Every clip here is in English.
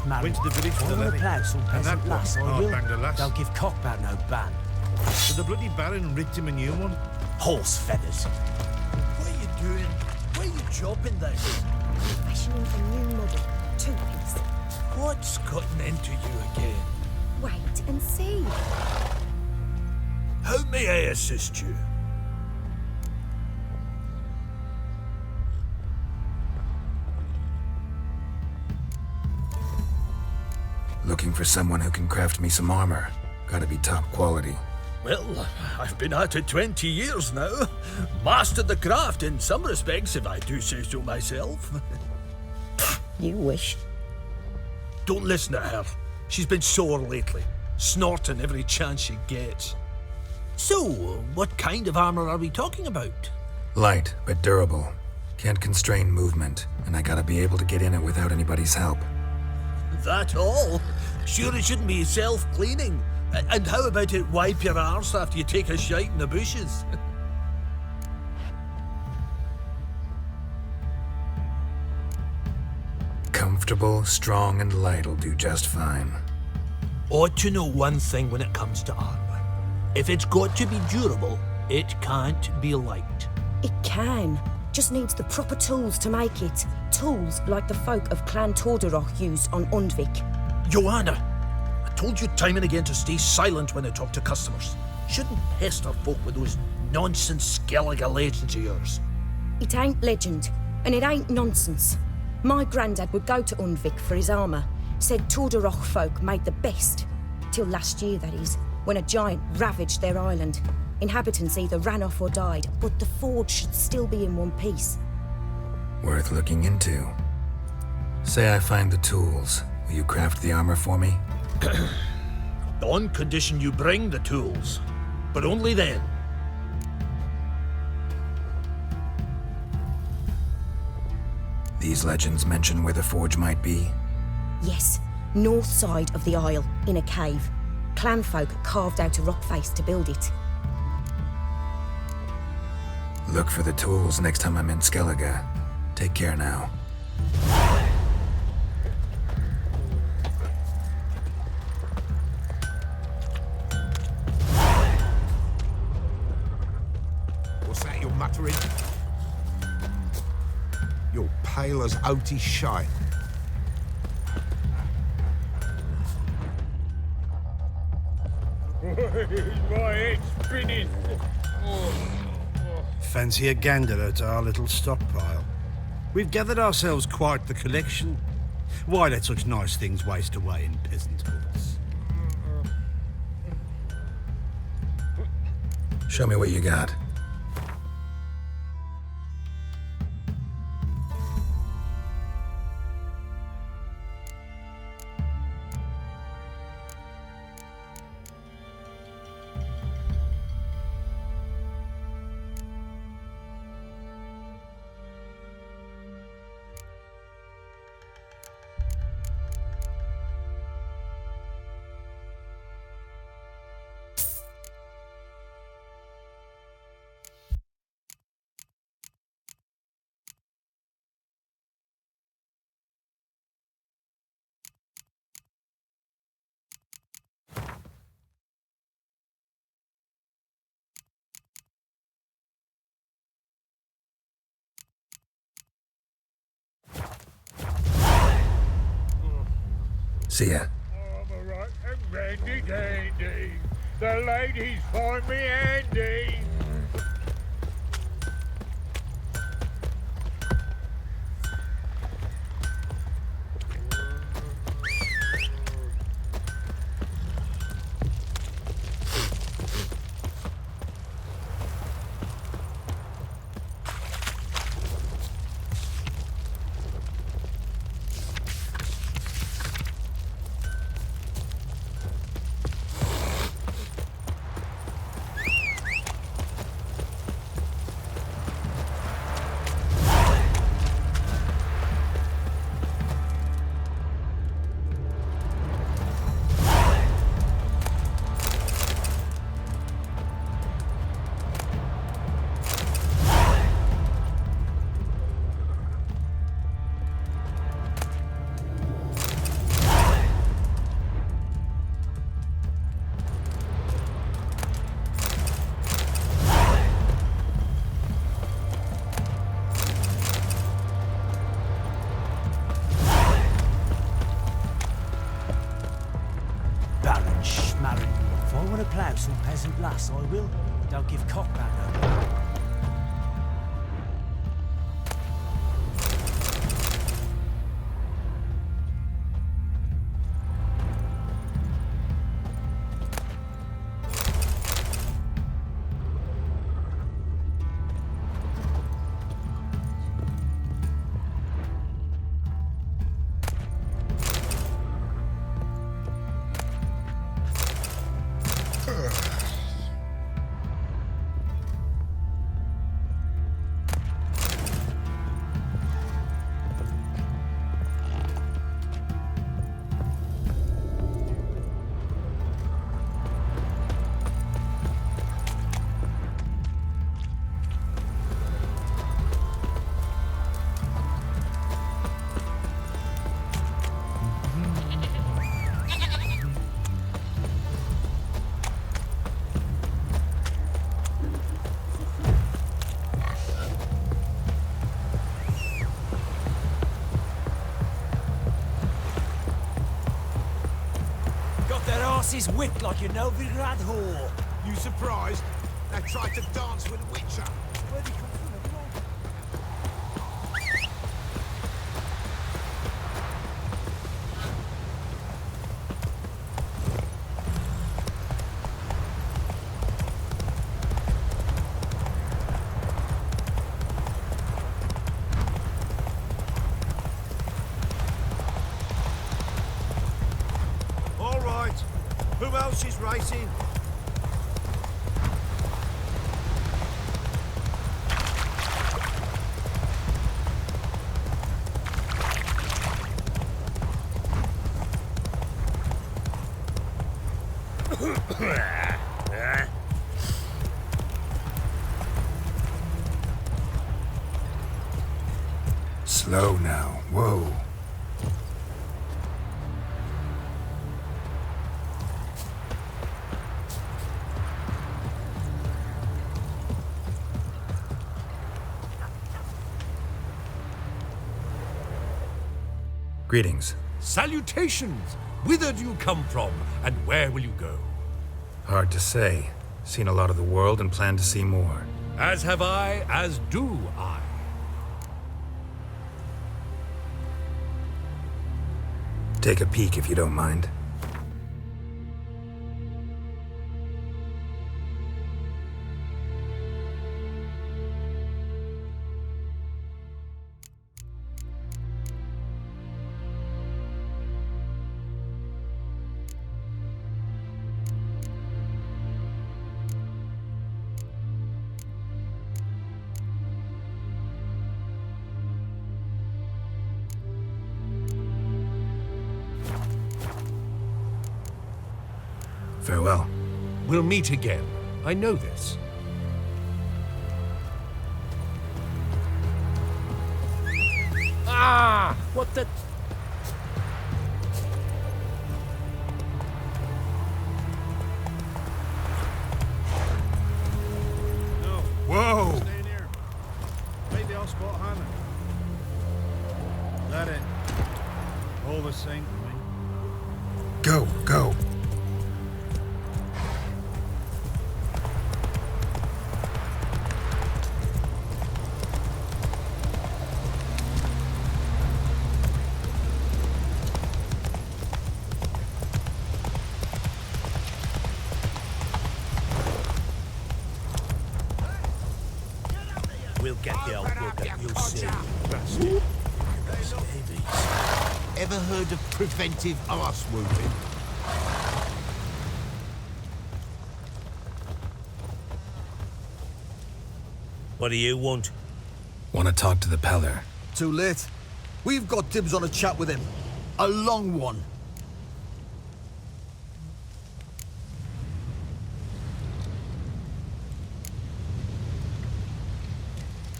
married. Went to the village for I the wanna levy. plough some And peasant that lass, one, I will. banged a lass. Don't give cock about no ban. So the bloody Baron ripped him a new one. Horse feathers. What are you doing? Why are you chopping this? Fashioning a new model. Two-piece. What's gotten into you again? Wait and see. How may I assist you? Looking for someone who can craft me some armor. Gotta be top quality. Well, I've been at it 20 years now. Mastered the craft in some respects, if I do say so myself. You wish. Don't listen to her. She's been sore lately, snorting every chance she gets. So, what kind of armor are we talking about? Light, but durable. Can't constrain movement, and I gotta be able to get in it without anybody's help. That all? Sure it shouldn't be self-cleaning. And how about it wipe your arse after you take a shite in the bushes? Comfortable, strong, and light'll do just fine. Ought to know one thing when it comes to armor. If it's got to be durable, it can't be light. It can. Just needs the proper tools to make it. Tools like the folk of Clan Torderoch use on Undvik. Joanna, I told you time and again to stay silent when I talk to customers. Shouldn't pester folk with those nonsense Skellige legends of yours. It ain't legend, and it ain't nonsense. My granddad would go to Undvik for his armour. Said Torderoch folk made the best. Till last year, that is, when a giant ravaged their island. Inhabitants either ran off or died, but the forge should still be in one piece. Worth looking into. Say I find the tools. Will you craft the armor for me? On condition you bring the tools. But only then. These legends mention where the forge might be. Yes, north side of the isle, in a cave. Clan folk carved out a rock face to build it. Look for the tools next time I'm in Skellige. Take care now. What's that you're muttering? You're pale as oaty shite. My head's spinning. Fancy a gander at our little stockpile. We've gathered ourselves quite the collection. Why let such nice things waste away in peasant hoods? Show me what you got. See ya. I'm right and randy dandy. The ladies find me handy. want to plough some peasant lass, I will. Don't give cock back no ban. Is whipped like a Novigrad whore. You surprised? They tried to dance with a witcher. Where'd he come from anyway? All right. Who else is racing? Slow now. Whoa. Greetings. Salutations! Whither do you come from, and where will you go? Hard to say. Seen a lot of the world and plan to see more. As have I, as do I. Take a peek if you don't mind. Farewell. We'll meet again. I know this. Ah! What the... No. Whoa! Stay near. Maybe I'll spot Hannah. That it. All the same to me. Go, go. We'll get the old bugger, you'll see. Ever heard of preventive arse wounding? What do you want? Want to talk to the Peller. Too late. We've got dibs on a chat with him. A long one.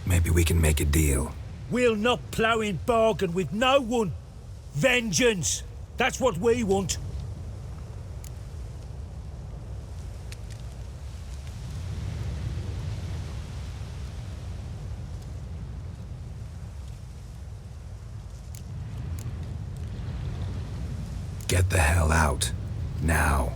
Maybe we can make a deal. We'll not plough in bargain with no one. Vengeance! That's what we want. Get the hell out. Now.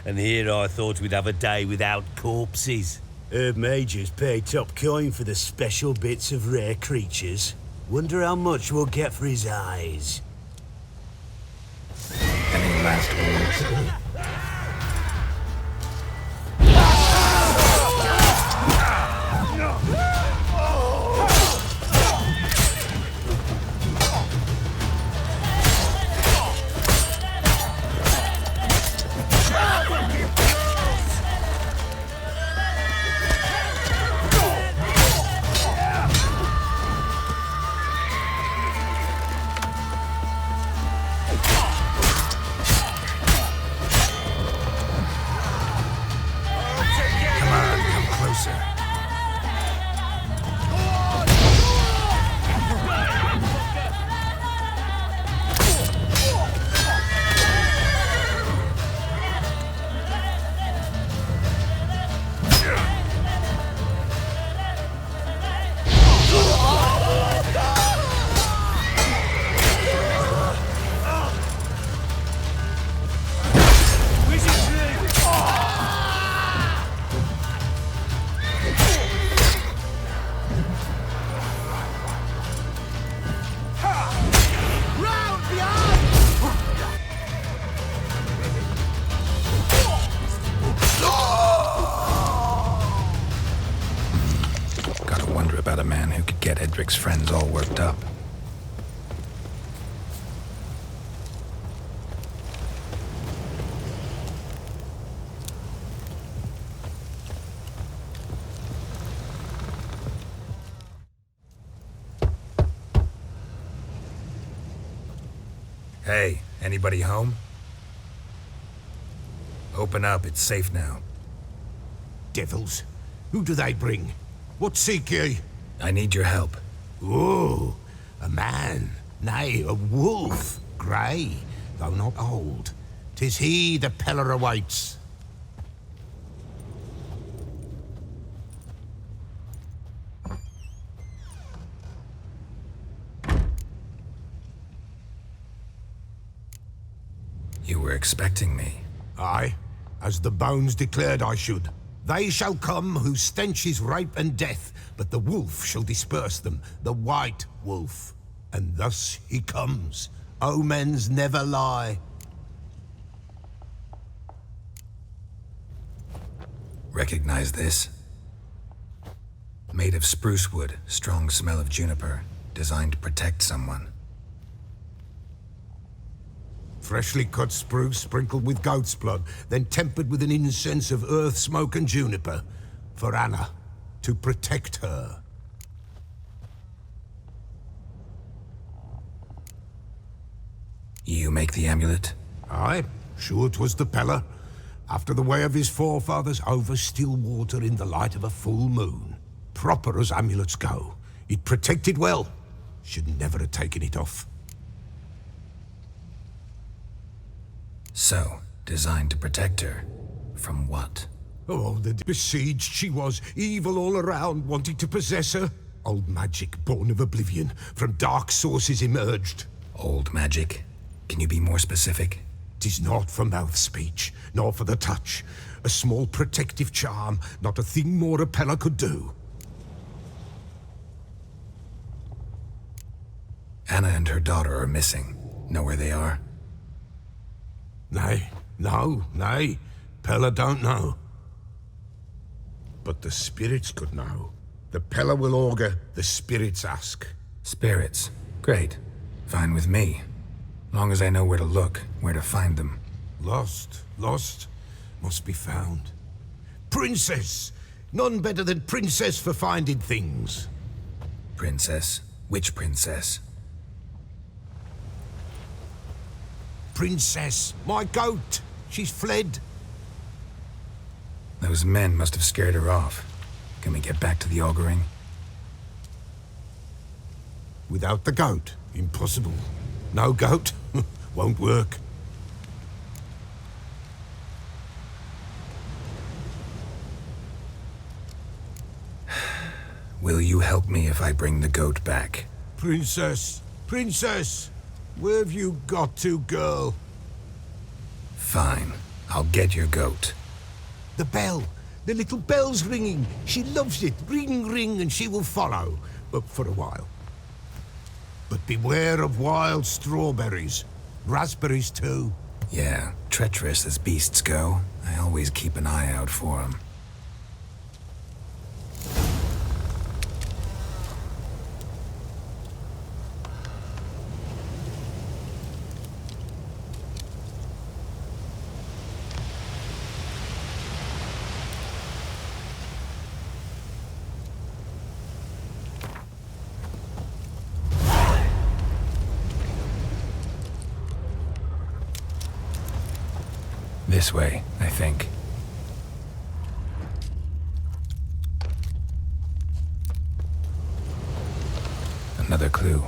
And here I thought we'd have a day without corpses. Herb Majors pay top coin for the special bits of rare creatures. Wonder how much we'll get for his eyes. Any last words? Friends all worked up. Hey, anybody home? Open up, it's safe now. Devils. Who do they bring? What seek ye? I need your help. Oh, a man, nay, a wolf, grey, though not old. 'Tis he the Peller awaits. You were expecting me. Aye, as the bones declared I should. They shall come whose stench is rape and death, but the wolf shall disperse them, the white wolf. And thus he comes. Omens never lie. Recognize this? Made of spruce wood, strong smell of juniper, designed to protect someone. Freshly cut spruce sprinkled with goat's blood, then tempered with an incense of earth, smoke and juniper. For Anna, to protect her. You make the amulet? Aye, sure 'twas the Peller. After the way of his forefathers, over still water in the light of a full moon. Proper as amulets go. It protected well. Should never have taken it off. So, designed to protect her. From what? Oh, the besieged she was, evil all around, wanting to possess her. Old magic, born of oblivion, from dark sources emerged. Old magic? Can you be more specific? 'Tis not for mouth speech, nor for the touch. A small protective charm, not a thing more a Peller could do. Anna and her daughter are missing. Know where they are? Nay, nay. Peller don't know. But the spirits could know. The Peller will augur, the spirits ask. Spirits? Great. Fine with me. Long as I know where to look, where to find them. Lost, must be found. Princess! None better than Princess for finding things. Princess? Which princess? Princess, my goat! She's fled. Those men must have scared her off. Can we get back to the auguring? Without the goat, impossible. No goat, won't work. Will you help me if I bring the goat back? Princess, where have you got to, girl? Fine. I'll get your goat. The bell. The little bell's ringing. She loves it. Ring, ring, and she will follow. But for a while. But beware of wild strawberries. Raspberries, too. Yeah, treacherous as beasts go. I always keep an eye out for 'em. This way, I think. Another clue.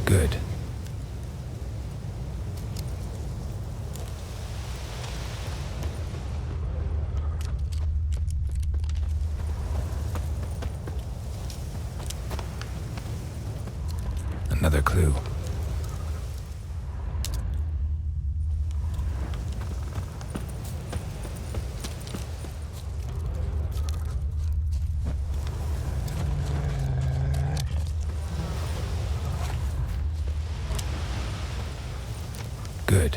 Good. Another clue. Good.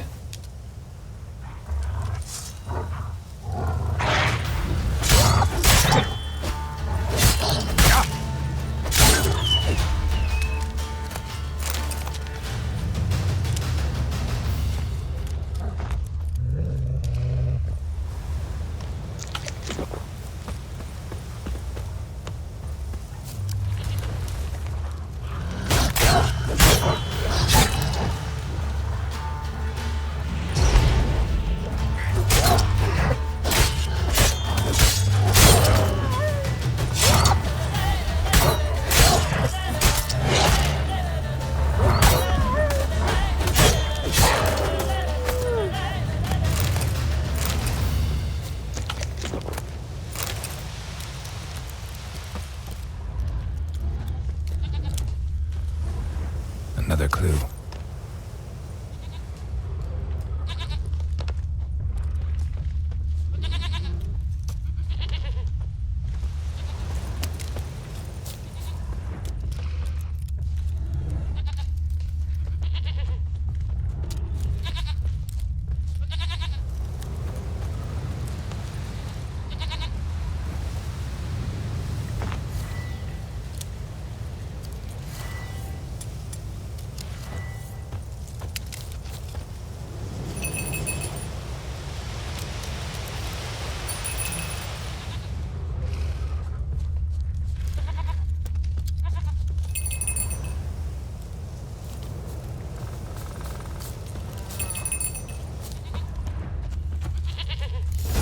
Another clue.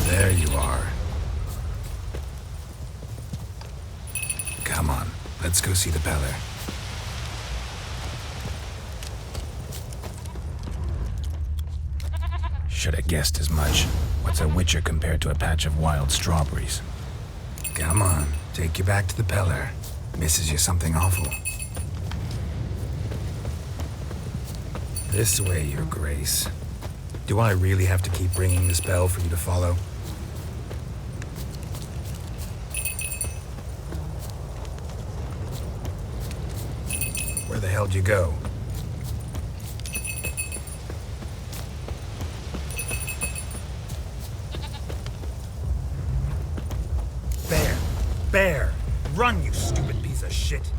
There you are. Come on, let's go see the Peller. Should have guessed as much. What's a witcher compared to a patch of wild strawberries? Come on, take you back to the Peller. Misses you something awful. This way, Your Grace. Do I really have to keep ringing this bell for you to follow? Where the hell'd you go? Bear! Run, you stupid piece of shit!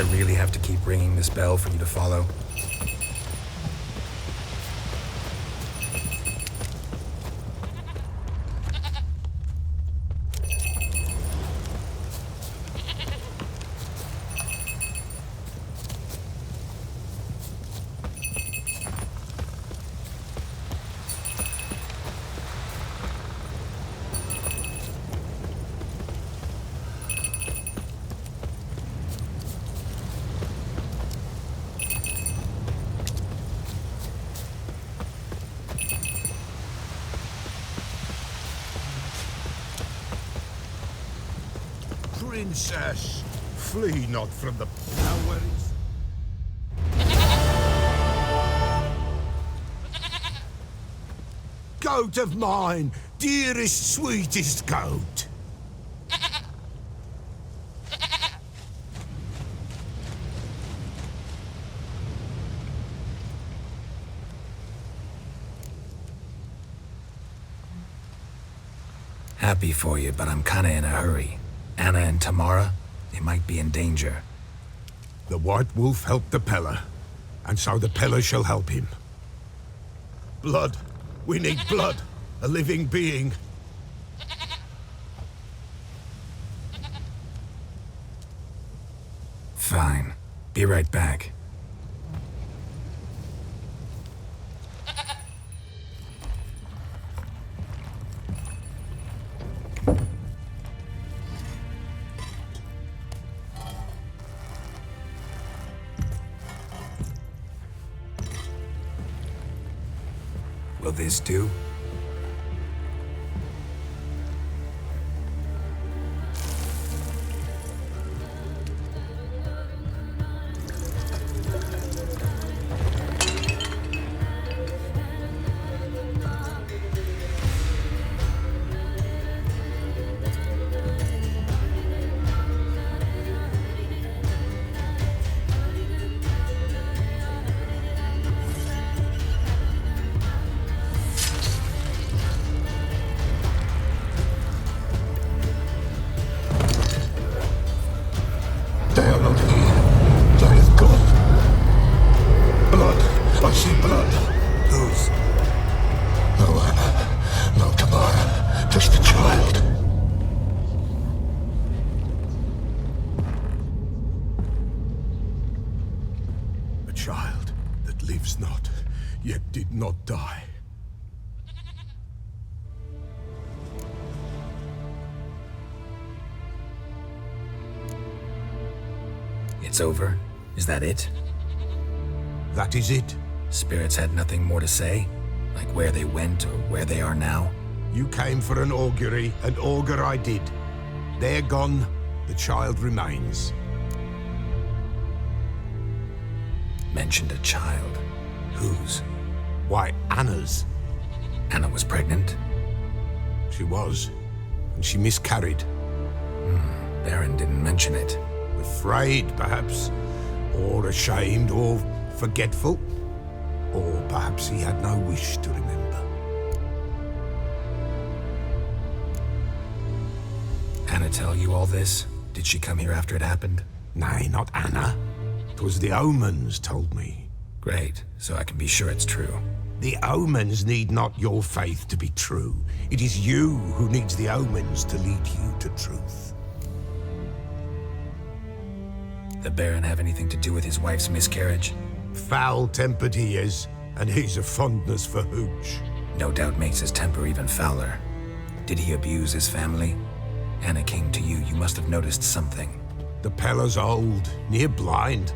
really have to keep ringing this bell for you to follow? Princess, flee not from the powers. Goat of mine, dearest, sweetest goat. Happy for you, but I'm kinda in a hurry. Anna and Tamara, they might be in danger. The White Wolf helped the Peller, and so the Peller shall help him. Blood. We need blood. A living being. Fine. Be right back. Will this do? They are not here. They have gone. Blood. I see blood. Whose? No Anna. No Tamara. Just the child. A child that lives not, yet did not die. It's over? Is that it? That is it. Spirits had nothing more to say? Like where they went or where they are now? You came for an augury, and augur I did. They're gone, the child remains. Mentioned a child. Whose? Why, Anna's. Anna was pregnant? She was, and she miscarried. Baron didn't mention it. Afraid, perhaps, or ashamed, or forgetful. Or perhaps he had no wish to remember. Anna tell you all this? Did she come here after it happened? Nay, not Anna. 'Twas the omens told me. Great, so I can be sure it's true. The omens need not your faith to be true. It is you who needs the omens to lead you to truth. The Baron have anything to do with his wife's miscarriage? Foul-tempered he is, and he's a fondness for hooch. No doubt makes his temper even fouler. Did he abuse his family? Anna came to you, you must have noticed something. The Peller's old, near blind,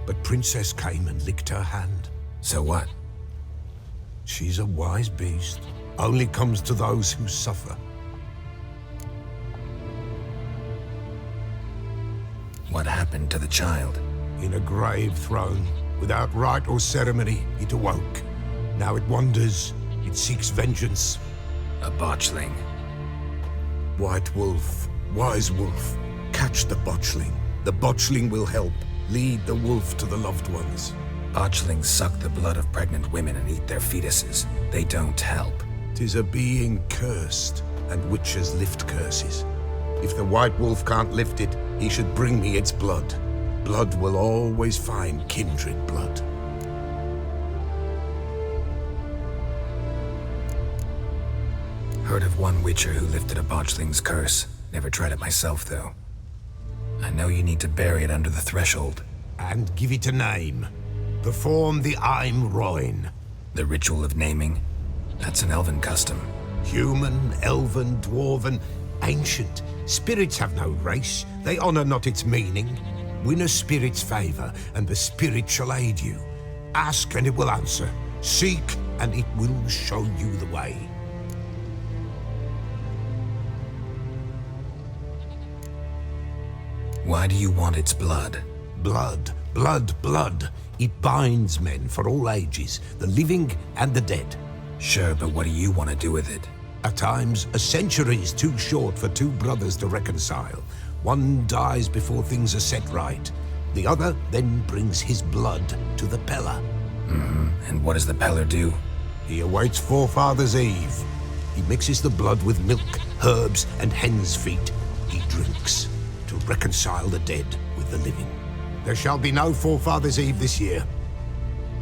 but Princess came and licked her hand. So what? She's a wise beast. Only comes to those who suffer. What happened to the child? In a grave thrown, without rite or ceremony, it awoke. Now it wanders, it seeks vengeance. A botchling. White Wolf, wise wolf, catch the botchling. The botchling will help, lead the wolf to the loved ones. Botchlings suck the blood of pregnant women and eat their fetuses. They don't help. 'Tis a being cursed, and witches lift curses. If the White Wolf can't lift it, he should bring me its blood. Blood will always find kindred blood. Heard of one witcher who lifted a botchling's curse. Never tried it myself, though. I know you need to bury it under the threshold. And give it a name. Perform the Aim Roin. The ritual of naming? That's an elven custom. Human, elven, dwarven, ancient. Spirits have no race. They honor not its meaning. Win a spirit's favor, and the spirit shall aid you. Ask, and it will answer. Seek, and it will show you the way. Why do you want its blood? Blood, blood, blood. It binds men for all ages, the living and the dead. Sure, but what do you want to do with it? At times, a century is too short for two brothers to reconcile. One dies before things are set right. The other then brings his blood to the Pellar. And what does the Pellar do? He awaits Forefather's Eve. He mixes the blood with milk, herbs, and hen's feet. He drinks to reconcile the dead with the living. There shall be no Forefather's Eve this year,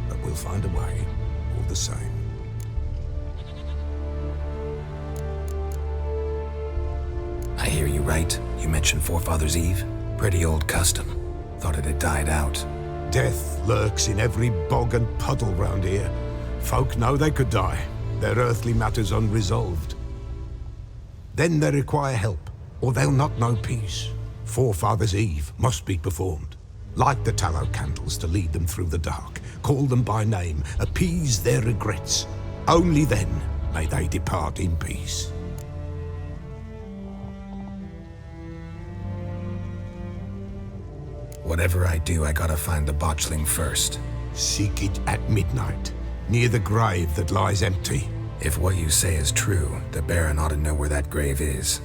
but we'll find a way, all the same. I hear you right. You mentioned Forefather's Eve? Pretty old custom. Thought it had died out. Death lurks in every bog and puddle round here. Folk know they could die, their earthly matters unresolved. Then they require help, or they'll not know peace. Forefather's Eve must be performed. Light the tallow candles to lead them through the dark. Call them by name, appease their regrets. Only then may they depart in peace. Whatever I do, I gotta find the botchling first. Seek it at midnight, near the grave that lies empty. If what you say is true, the Baron ought to know where that grave is.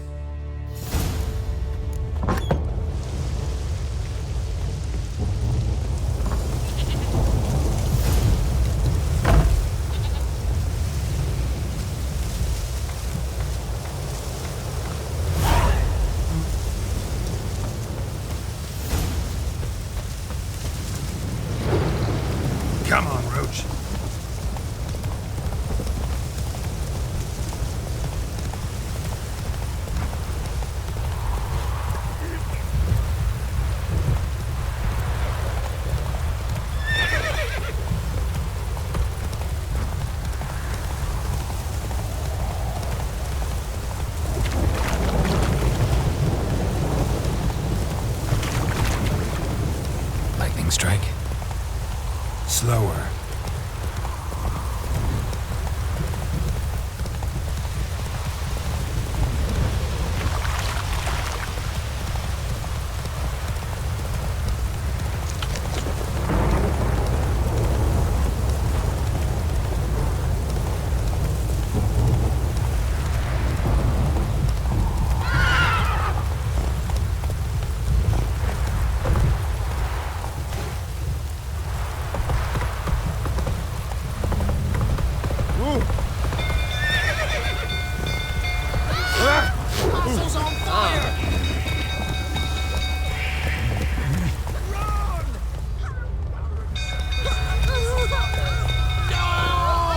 Come on, Roach. Lightning strike? Slower.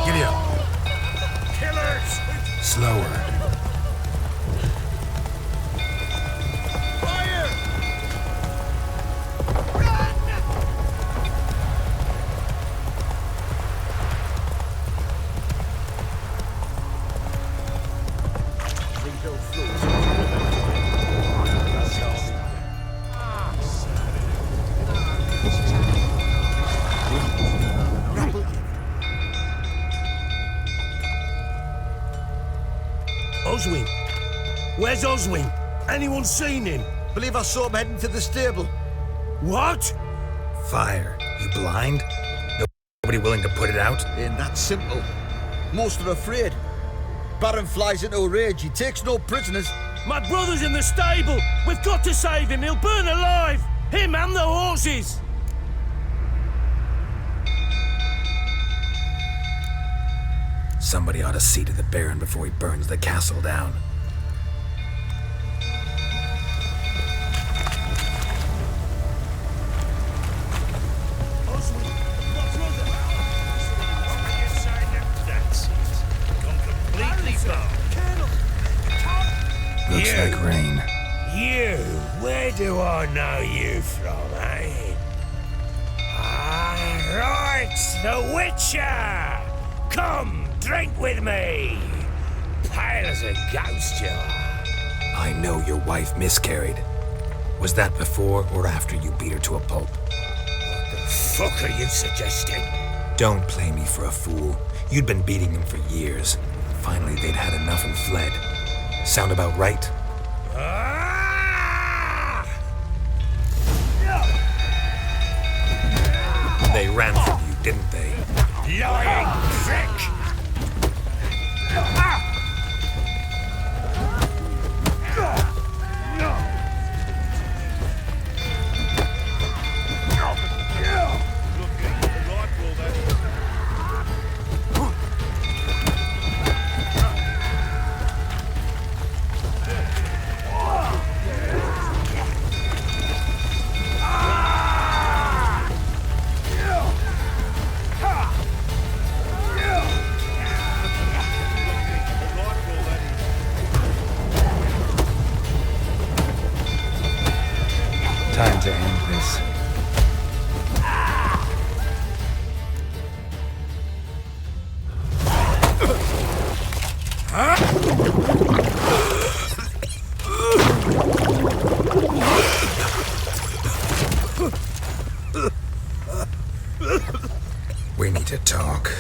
Giddy up. Slower. Oswin? Where's Oswin? Anyone seen him? Believe I saw him heading to the stable. What? Fire. You blind? Nobody willing to put it out? Ain't that simple. Most are afraid. Baron flies into a rage. He takes no prisoners. My brother's in the stable. We've got to save him. He'll burn alive. Him and the horses. Somebody ought to see to the Baron before he burns the castle down. you from, eh? Ah, right, the Witcher! Come, drink with me! Pale as a ghost you are. I know your wife miscarried. Was that before or after you beat her to a pulp? What the fuck are you suggesting? Don't play me for a fool. You'd been beating them for years. Finally, they'd had enough and fled. Sound about right? They ran from you, didn't they? Lying prick! Time to end this. We need to talk.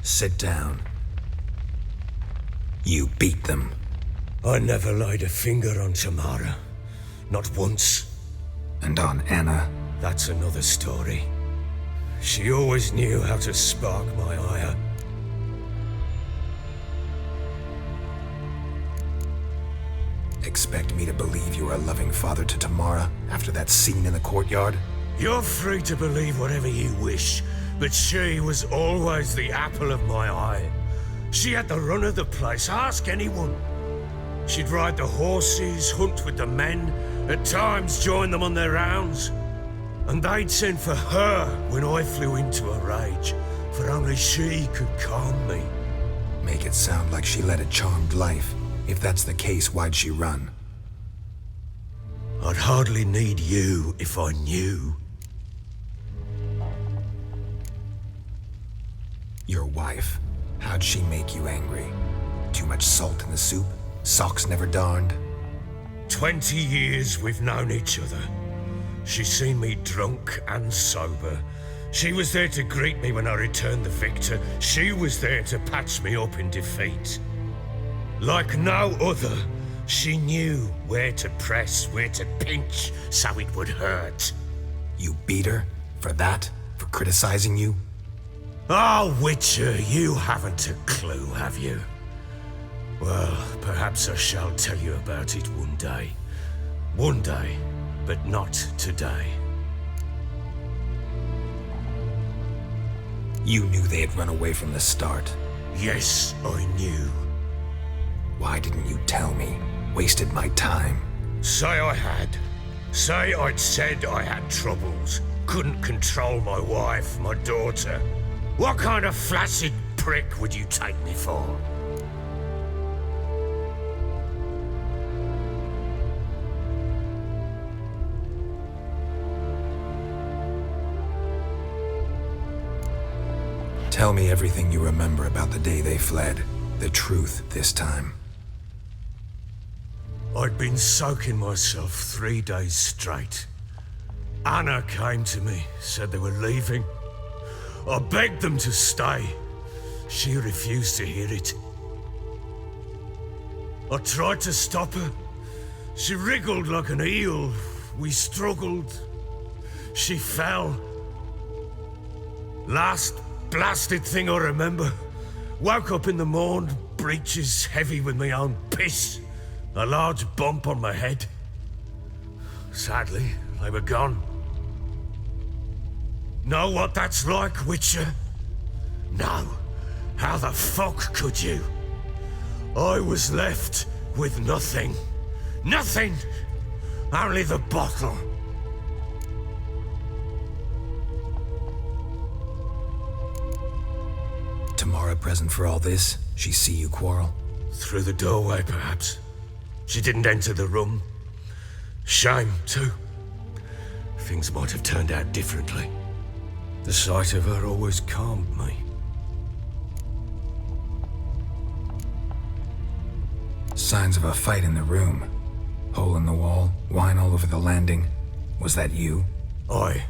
Sit down. You beat them. I never laid a finger on Tamara. Not once. And on Anna. That's another story. She always knew how to spark my ire. Expect me to believe you were a loving father to Tamara after that scene in the courtyard? You're free to believe whatever you wish, but she was always the apple of my eye. She had the run of the place, ask anyone. She'd ride the horses, hunt with the men, at times join them on their rounds. And they'd send for her when I flew into a rage, for only she could calm me. Make it sound like she led a charmed life. If that's the case, why'd she run? I'd hardly need you if I knew. Your wife. How'd she make you angry? Too much salt in the soup? Socks never darned? 20 years we've known each other. She's seen me drunk and sober. She was there to greet me when I returned the victor. She was there to patch me up in defeat. Like no other, she knew where to press, where to pinch, so it would hurt. You beat her? For that? For criticizing you? Oh, Witcher, you haven't a clue, have you? Well, perhaps I shall tell you about it one day. One day, but not today. You knew they had run away from the start. Yes, I knew. Why didn't you tell me? Wasted my time. Say I had. Say I'd said I had troubles. Couldn't control my wife, my daughter. What kind of flaccid prick would you take me for? Tell me everything you remember about the day they fled. The truth this time. I'd been soaking myself 3 days straight. Anna came to me, said they were leaving. I begged them to stay. She refused to hear it. I tried to stop her. She wriggled like an eel. We struggled. She fell. Last blasted thing I remember. Woke up in the morn, breeches heavy with my own piss. A large bump on my head. Sadly, they were gone. Know what that's like, Witcher? No. How the fuck could you? I was left with nothing. Nothing! Only the bottle. Tamara present for all this? She see you quarrel? Through the doorway, perhaps. She didn't enter the room. Shame, too. Things might have turned out differently. The sight of her always calmed me. Signs of a fight in the room. Hole in the wall, wine all over the landing. Was that you? Aye.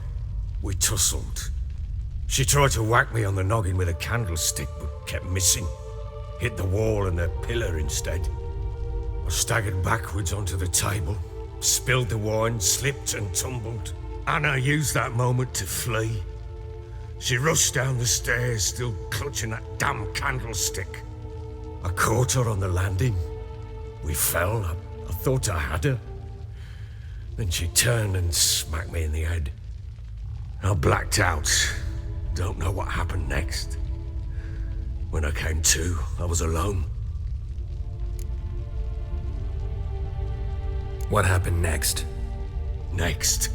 We tussled. She tried to whack me on the noggin with a candlestick, but kept missing. Hit the wall and a pillar instead. I staggered backwards onto the table, spilled the wine, slipped and tumbled. Anna used that moment to flee. She rushed down the stairs, still clutching that damn candlestick. I caught her on the landing. We fell. I thought I had her. Then she turned and smacked me in the head. I blacked out. Don't know what happened next. When I came to, I was alone. What happened next? Next?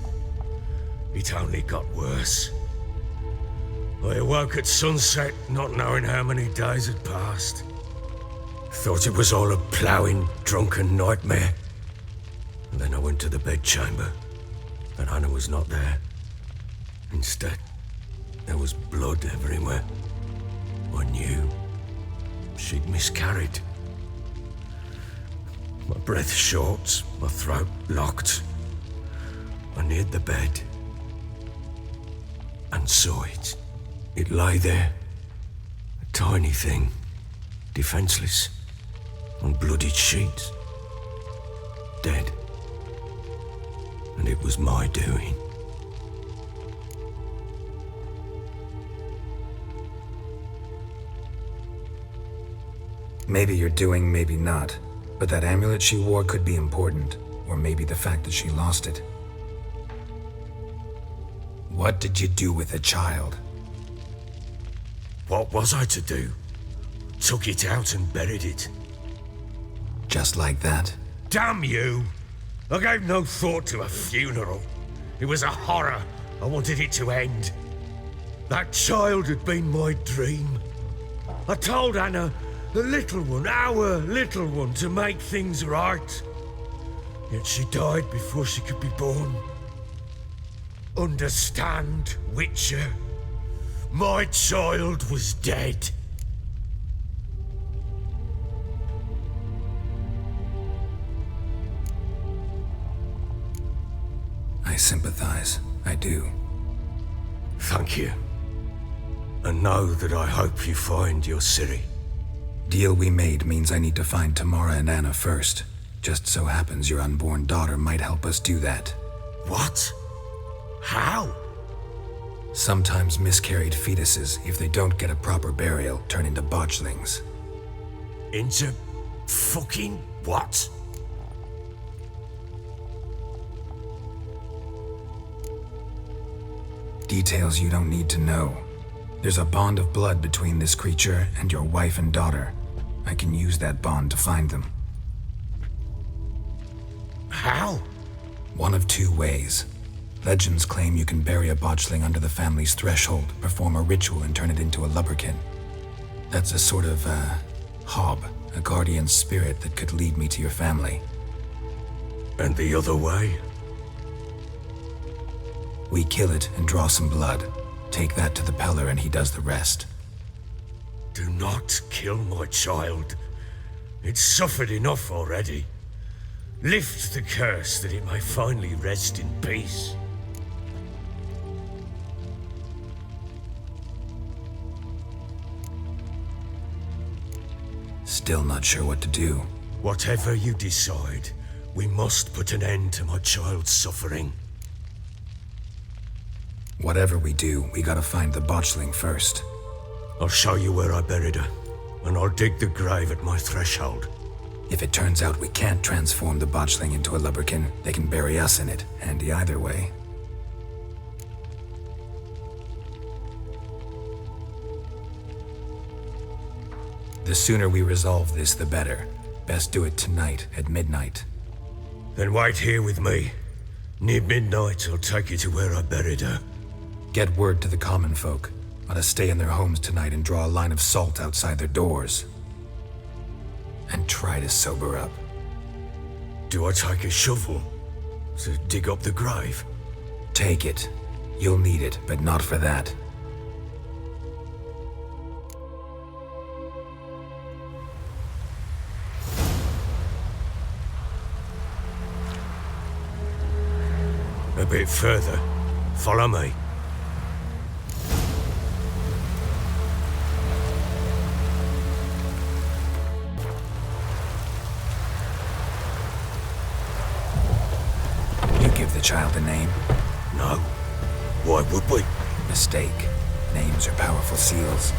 It only got worse. I awoke at sunset, not knowing how many days had passed. Thought it was all a ploughing, drunken nightmare. And then I went to the bedchamber, but Anna was not there. Instead, there was blood everywhere. I knew she'd miscarried. My breath short, my throat locked. I neared the bed and saw it. It lay there, a tiny thing, defenseless, on bloodied sheets, dead. And it was my doing. Maybe you're doing, maybe not. But that amulet she wore could be important. Or maybe the fact that she lost it. What did you do with the child? What was I to do? Took it out and buried it. Just like that? Damn you! I gave no thought to a funeral. It was a horror. I wanted it to end. That child had been my dream. I told Anna, the little one, our little one, to make things right. Yet she died before she could be born. Understand, Witcher? My child was dead. I sympathize. I do. Thank you. And know that I hope you find your Ciri. Deal we made means I need to find Tamara and Anna first. Just so happens your unborn daughter might help us do that. What? How? Sometimes miscarried fetuses, if they don't get a proper burial, turn into botchlings. Into fucking what? Details you don't need to know. There's a bond of blood between this creature and your wife and daughter. I can use that bond to find them. How? One of two ways. Legends claim you can bury a botchling under the family's threshold, perform a ritual, and turn it into a lubberkin. That's a sort of, hob, a guardian spirit that could lead me to your family. And the other way? We kill it and draw some blood. Take that to the Peller and he does the rest. Do not kill my child. It's suffered enough already. Lift the curse that it may finally rest in peace. Still not sure what to do. Whatever you decide, we must put an end to my child's suffering. Whatever we do, we gotta find the botchling first. I'll show you where I buried her, and I'll dig the grave at my threshold. If it turns out we can't transform the botchling into a lubberkin, they can bury us in it. Handy either way. The sooner we resolve this, the better. Best do it tonight at midnight. Then wait here with me. Near midnight, I'll take you to where I buried her. Get word to the common folk. Let us stay in their homes tonight and draw a line of salt outside their doors. And try to sober up. Do I take a shovel to dig up the grave? Take it. You'll need it, but not for that. A bit further. Follow me. You give the child a name? No. Why would we? Mistake. Names are powerful seals.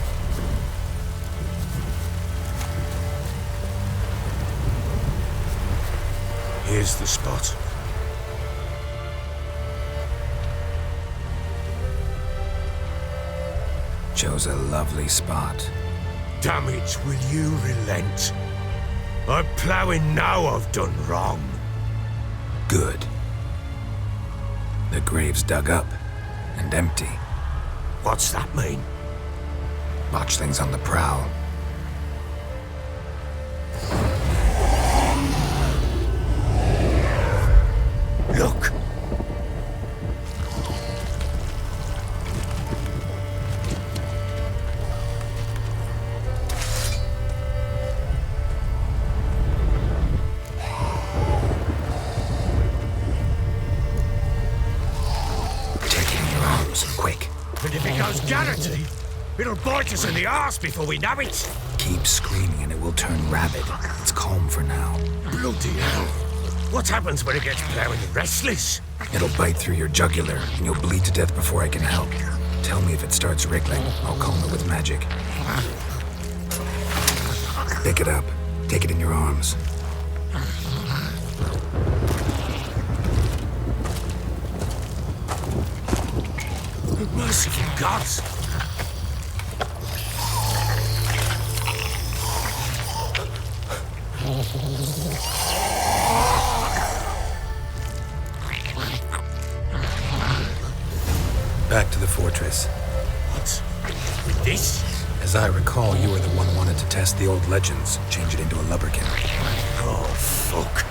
Here's the spot. Chose a lovely spot. Damn it, will you relent? I'm ploughing now I've done wrong. Good. The grave's dug up and empty. What's that mean? Botchling's on the prowl. Look! Quick. And if it goes Garrity, it'll bite us in the arse before we know it. Keep screaming and it will turn rabid. It's calm for now. Bloody hell. What happens when it gets ploughing restless? It'll bite through your jugular and you'll bleed to death before I can help. Tell me if it starts wriggling. I'll calm it with magic. Pick it up. Take it in your arms. Merciful gods! Back to the fortress. What? With this? As I recall, you were the one who wanted to test the old legends, change it into a lubberkin. Oh, fuck.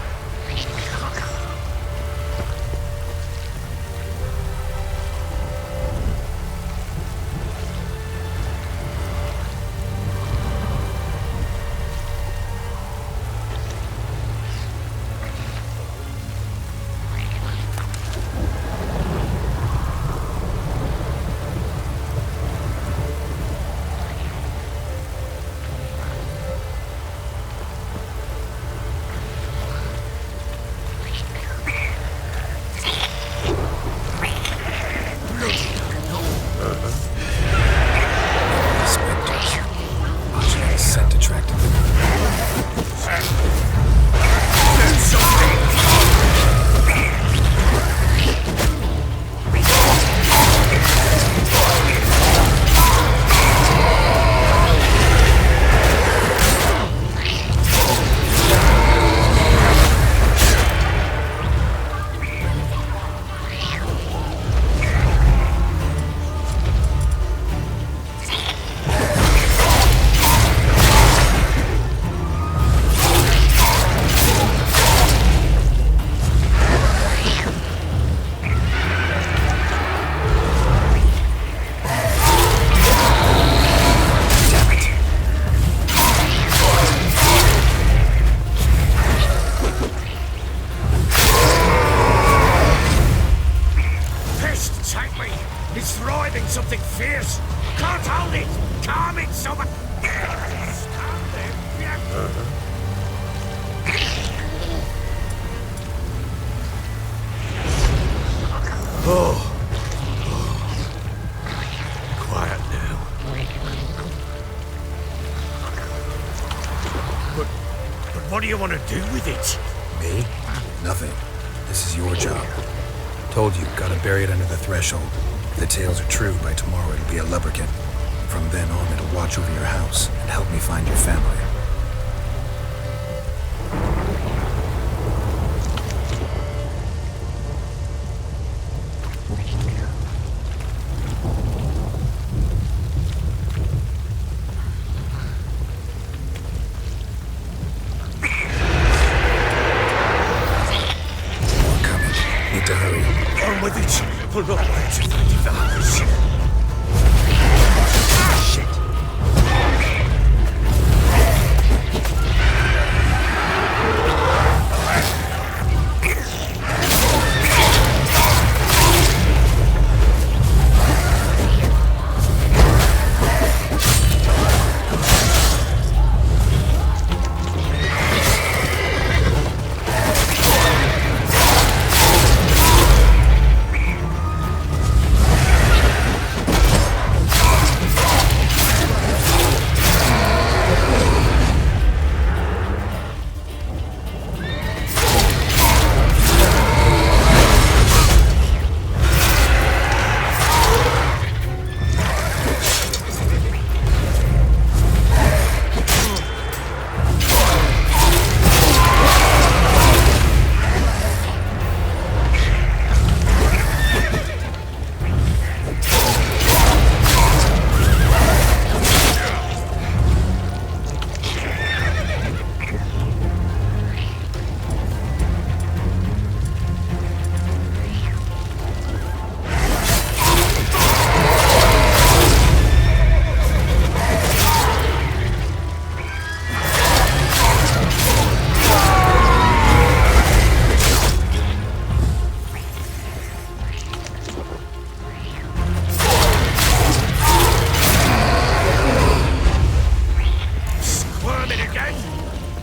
Something fierce. Can't hold it. Calm it so much. Stand there. Oh. Quiet now. But what do you want to do with it? Me? Nothing. This is your job. Told you, gotta bury it under the threshold. If the tales are true, by tomorrow it'll be a lubberkin. From then on, it'll watch over your house and help me find your family. to hurry. On with it. We'll not wait if they devour us. Shit!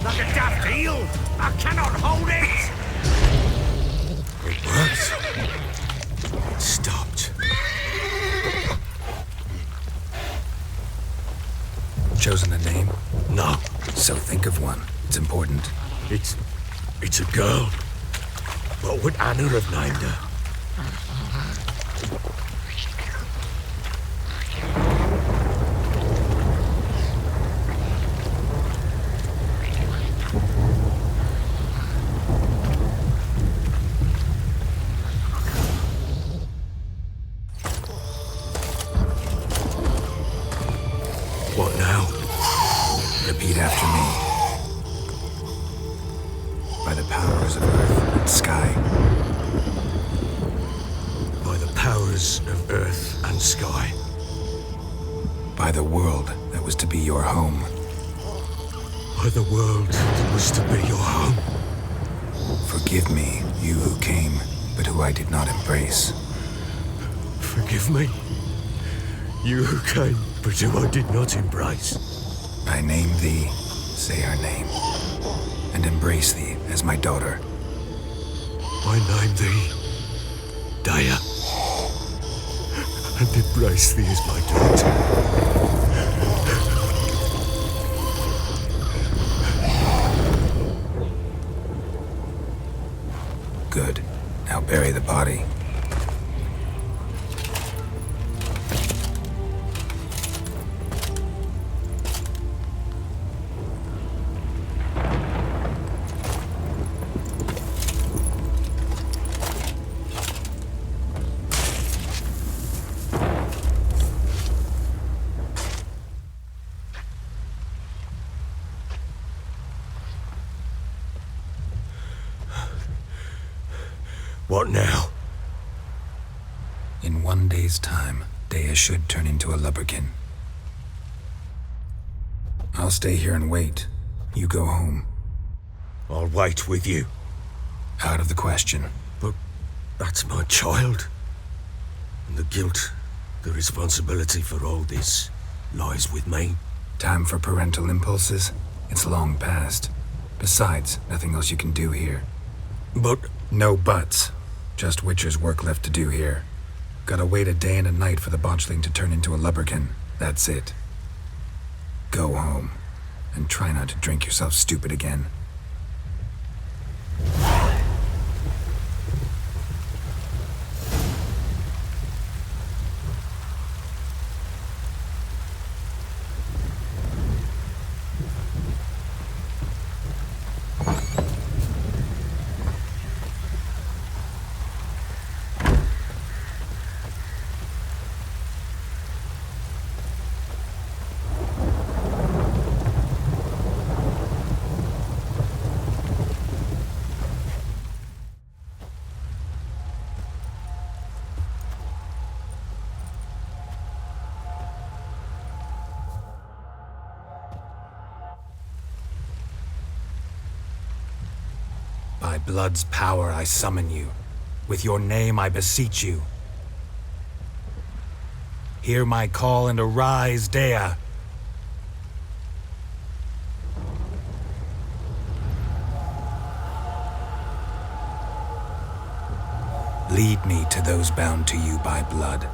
Like a daft eel! I cannot hold it! It worked. It stopped. Chosen a name? No. So think of one. It's important. It's a girl. What would Anna have named her? What now? Repeat after me. By the powers of earth and sky. By the powers of earth and sky. By the world that was to be your home. By the world that was to be your home. Forgive me, you who came, but who I did not embrace. Forgive me. You who came, but who I did not embrace. I name thee, say her name, and embrace thee as my daughter. I name thee, Daya, and embrace thee as my daughter. Good. Now bury the body. What now? In 1 day's time, Dea should turn into a lubberkin. I'll stay here and wait. You go home. I'll wait with you. Out of the question. But that's my child. And the guilt, the responsibility for all this lies with me. Time for parental impulses? It's long past. Besides, nothing else you can do here. But... No buts. Just Witcher's work left to do here. Gotta wait a day and a night for the botchling to turn into a lubberkin. That's it. Go home. And try not to drink yourself stupid again. By blood's power I summon you. With your name I beseech you. Hear my call and arise, Dea. Lead me to those bound to you by blood.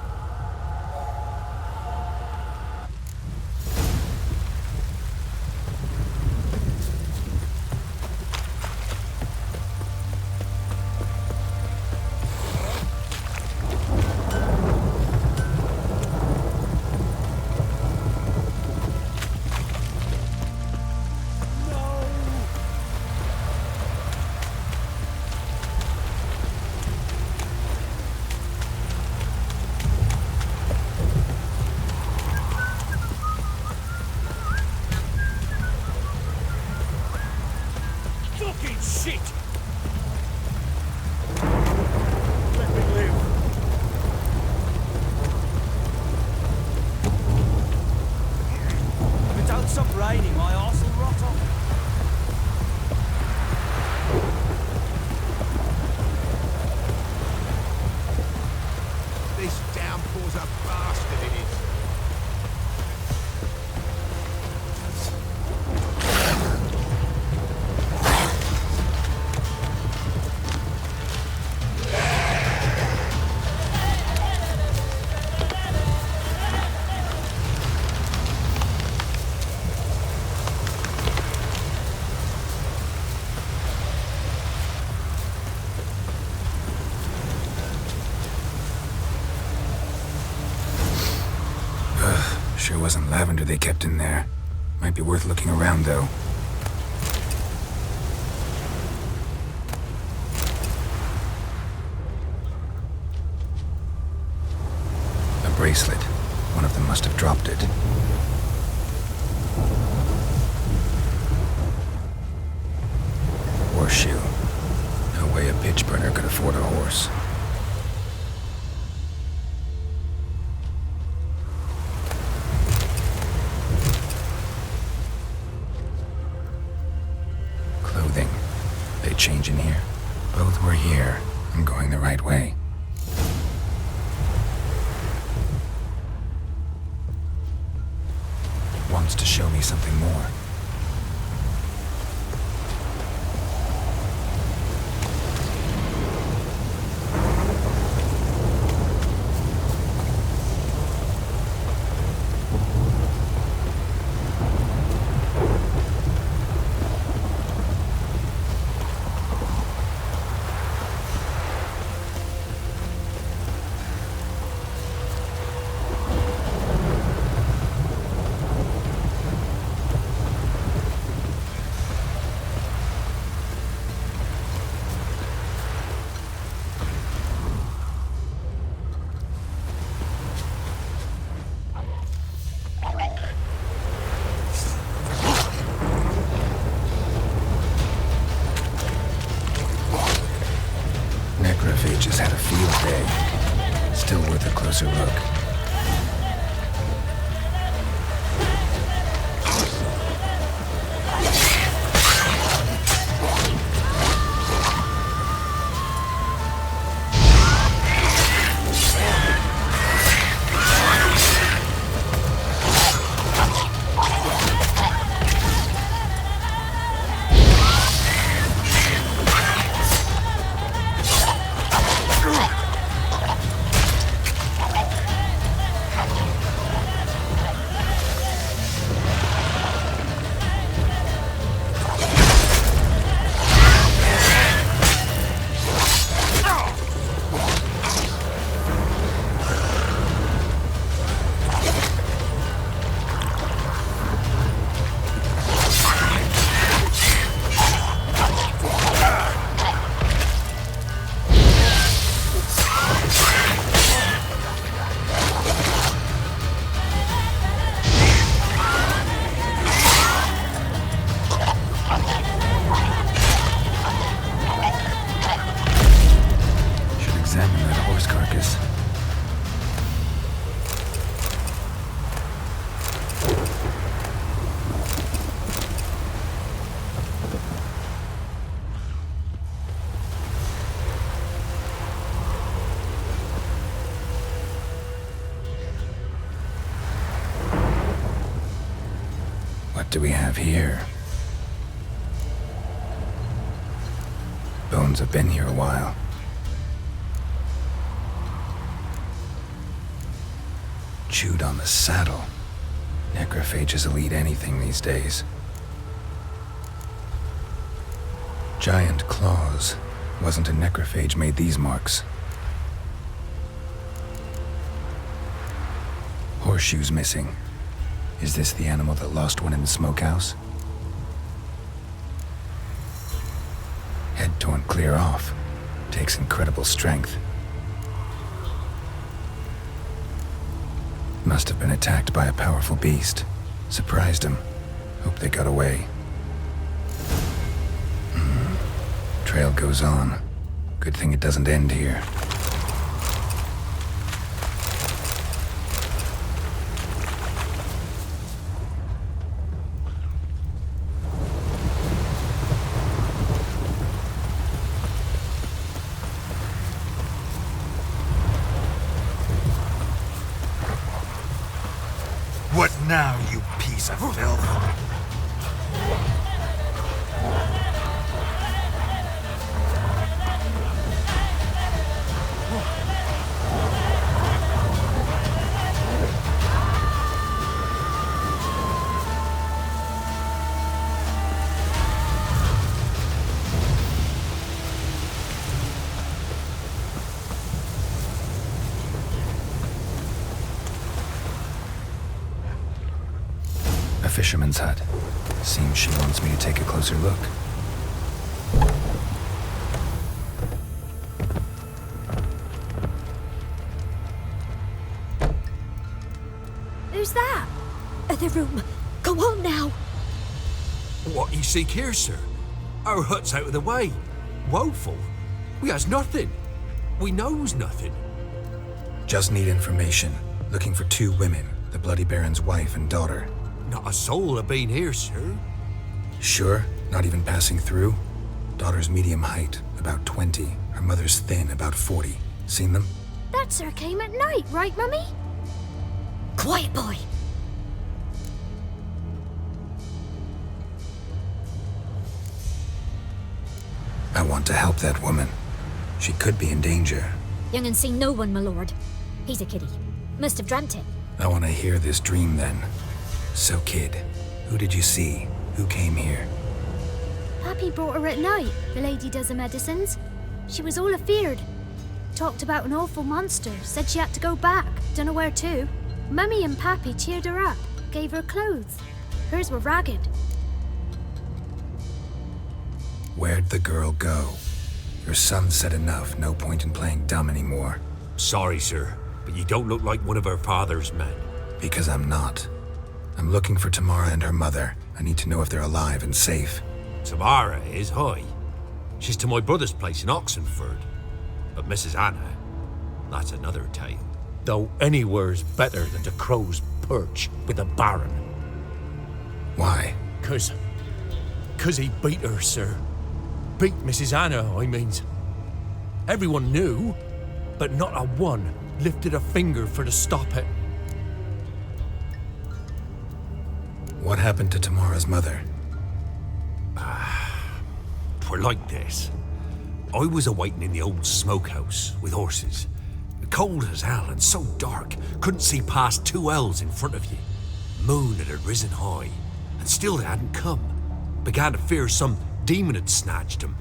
Fucking shit! Let me live. If it don't stop raining, my arse will rot off. This downpour's a bastard, it is. Sure wasn't lavender they kept in there. Might be worth looking around, though. A bracelet. One of them must have dropped it. Horseshoe. No way a pitch burner could afford a horse. Clothing. They change in here. Both were here. I'm going the right way. Wants to show me something more. Necrophages had a field day. Still worth a closer look. Examine that horse carcass. What do we have here? Bones have been here a while. Chewed on the saddle. Necrophages will eat anything these days. Giant claws. Wasn't a necrophage made these marks. Horseshoes missing. Is this the animal that lost one in the smokehouse? Head torn clear off. Takes incredible strength. Must have been attacked by a powerful beast. Surprised him. Hope they got away. Trail goes on. Good thing it doesn't end here. What now, you piece of filth? A fisherman's hut. Seems she wants me to take a closer look. Who's that? Other room. Go on now. What you seek here, sir? Our hut's out of the way. Woeful. We has nothing. We knows nothing. Just need information. Looking for 2 women, the Bloody Baron's wife and daughter. Not a soul have been here, sir. Sure? Not even passing through? Daughter's medium height, about 20. Her mother's thin, about 40. Seen them? That sir came at night, right, Mummy? Quiet, boy. I want to help that woman. She could be in danger. Young and seen no one, my lord. He's a kiddie. Must have dreamt it. I want to hear this dream then. So, kid, who did you see? Who came here? Pappy brought her at night, the lady does the medicines. She was all afeared. Talked about an awful monster, said she had to go back, dunno where to. Mummy and Pappy cheered her up, gave her clothes. Hers were ragged. Where'd the girl go? Your son said enough, no point in playing dumb anymore. Sorry, sir, but you don't look like one of our father's men. Because I'm not. I'm looking for Tamara and her mother. I need to know if they're alive and safe. Tamara is, hi. She's to my brother's place in Oxenford. But Mrs. Anna, that's another tale. Though anywhere's better than the crow's perch with the Baron. Why? 'Cause he beat her, sir. Beat Mrs. Anna, I means. Everyone knew, but not a one lifted a finger for to stop it. What happened to Tamara's mother? Twere like this. I was awaiting in the old smokehouse with horses. Cold as hell and so dark, couldn't see past 2 ells in front of you. Moon had risen high, and still they hadn't come. Began to fear some demon had snatched them.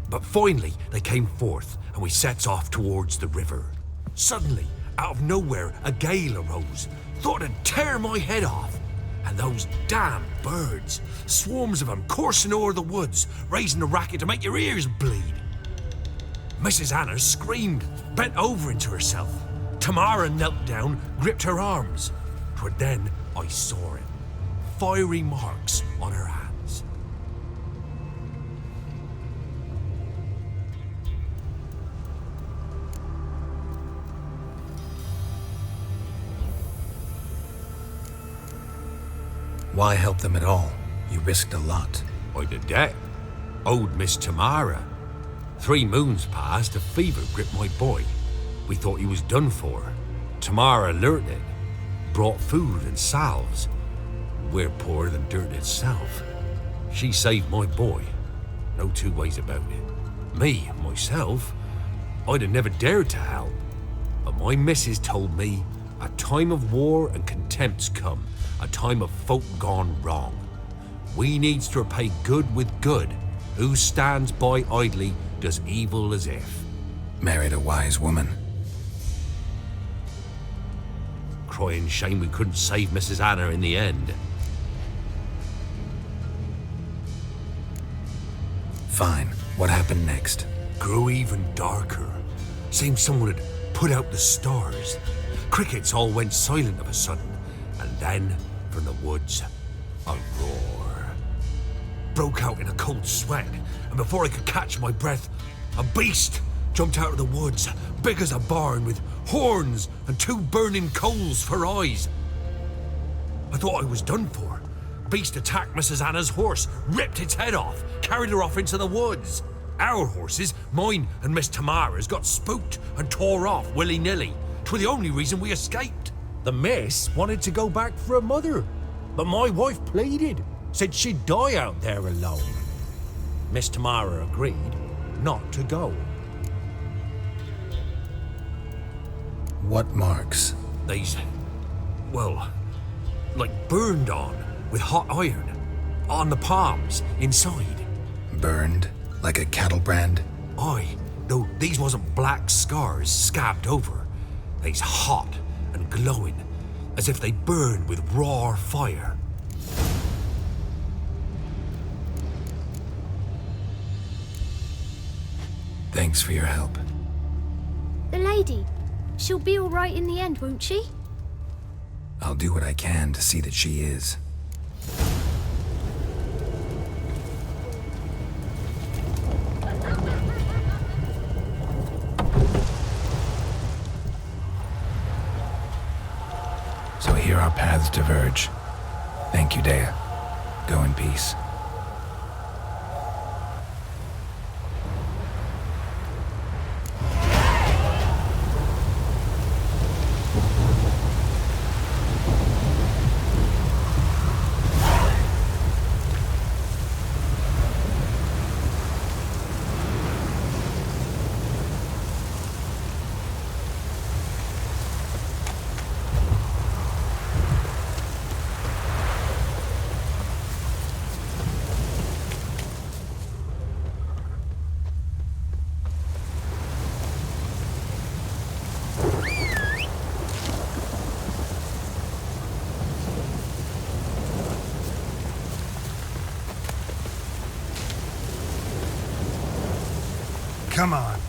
But finally they came forth, and we sets off towards the river. Suddenly, out of nowhere, a gale arose. Thought it'd tear my head off. And those damn birds, swarms of them coursing o'er the woods, raising a racket to make your ears bleed. Mrs. Anna screamed, bent over into herself. Tamara knelt down, gripped her arms. 'Twere then I saw it. Fiery marks on her hands. Why help them at all? You risked a lot. I did that. Owed Miss Tamara. 3 moons passed, a fever gripped my boy. We thought he was done for. Tamara learnt it. Brought food and salves. we're poorer than dirt itself. She saved my boy. No two ways about it. Me, myself, I'd have never dared to help. But my missus told me a time of war and contempt's come, a time of folk gone wrong. We needs to repay good with good. Who stands by idly does evil as if. Married a wise woman. Crying shame we couldn't save Mrs. Anna in the end. Fine. What happened next? Grew even darker. Seemed someone had put out the stars. Crickets all went silent of a sudden, and then, from the woods, a roar. Broke out in a cold sweat, and before I could catch my breath, a beast jumped out of the woods, big as a barn, with horns and two burning coals for eyes. I thought I was done for. Beast attacked Mrs. Anna's horse, ripped its head off, carried her off into the woods. Our horses, mine and Miss Tamara's, got spooked and tore off willy-nilly. 'Twere the only reason we escaped. The miss wanted to go back for her mother, but my wife pleaded, said she'd die out there alone. Miss Tamara agreed not to go. What marks? They's, well, like burned on with hot iron. On the palms, inside. Burned? Like a cattle brand? Aye, though these wasn't black scars scabbed over. They's hot and glowing, as if they burned with raw fire. Thanks for your help. The lady, she'll be all right in the end, won't she? I'll do what I can to see that she is. So here our paths diverge. Thank you, Dea. Go in peace. Come on.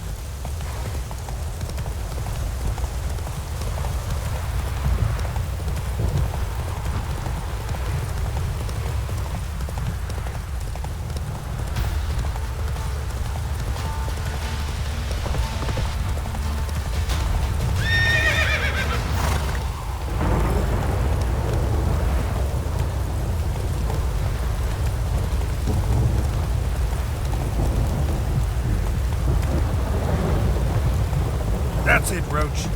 That's it, Roach.